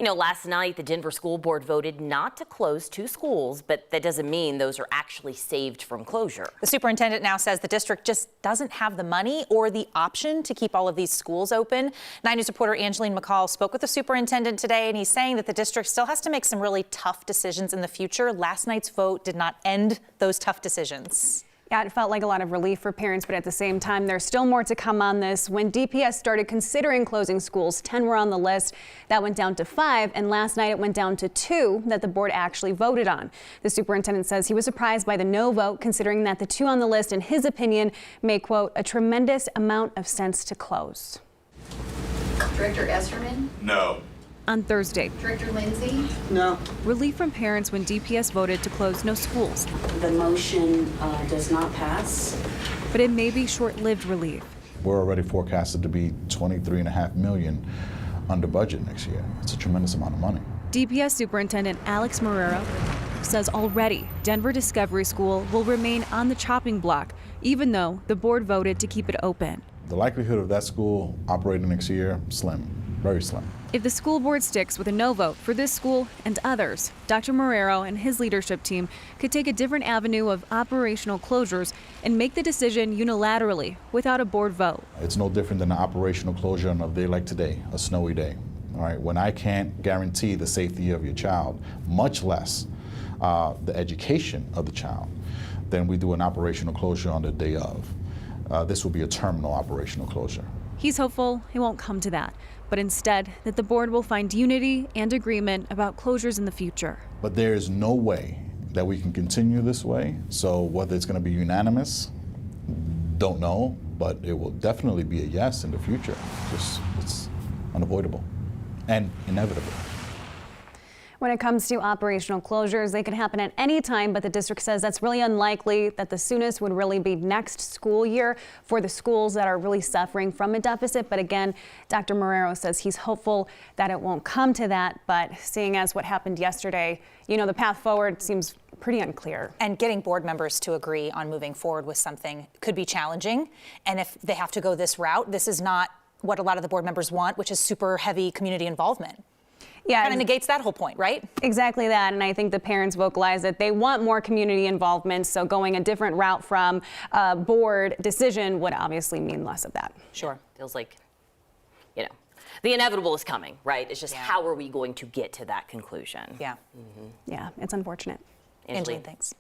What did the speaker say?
Last night the Denver School Board voted not to close 2 schools, but that doesn't mean those are actually saved from closure. The superintendent now says the district just doesn't have the money or the option to keep all of these schools open. 9 News reporter Angeline McCall spoke with the superintendent today, and he's saying that the district still has to make some really tough decisions in the future. Last night's vote did not end those tough decisions. Yeah, it felt like a lot of relief for parents, but at the same time, there's still more to come on this. When DPS started considering closing schools, 10 were on the list. That went down to 5, and last night it went down to 2 that the board actually voted on. The superintendent says he was surprised by the no vote, considering that the 2 on the list, in his opinion, make, quote, a tremendous amount of sense to close. Director Esterman? No. On Thursday, Director Lindsay? No. relief from parents when DPS voted to close no schools. The motion does not pass. But it may be short-lived relief. We're already forecasted to be $23.5 million under budget next year. It's a tremendous amount of money. DPS Superintendent Alex Marrero says already Denver Discovery School will remain on the chopping block, even though the board voted to keep it open. The likelihood of that school operating next year, slim, very slim. If the school board sticks with a no vote for this school and others, Dr. Marrero and his leadership team could take a different avenue of operational closures and make the decision unilaterally without a board vote. It's no different than an operational closure on a day like today, a snowy day. All right, when I can't guarantee the safety of your child, much less the education of the child, then we do an operational closure on the day of. This will be a terminal operational closure. He's hopeful it won't come to that, but instead that the board will find unity and agreement about closures in the future. But there is no way that we can continue this way. So whether it's going to be unanimous, don't know, but it will definitely be a yes in the future. It's unavoidable and inevitable. When it comes to operational closures, they could happen at any time, but the district says that's really unlikely, that the soonest would really be next school year for the schools that are really suffering from a deficit. But again, Dr. Marrero says he's hopeful that it won't come to that, but seeing as what happened yesterday, the path forward seems pretty unclear. And getting board members to agree on moving forward with something could be challenging. And if they have to go this route, this is not what a lot of the board members want, which is super heavy community involvement. Yeah, kind of negates that whole point, right? Exactly that, and I think the parents vocalize that they want more community involvement, so going a different route from a board decision would obviously mean less of that. Sure. Feels like, the inevitable is coming, right? It's just how are we going to get to that conclusion? Yeah. Yeah, it's unfortunate. Angeline, thanks.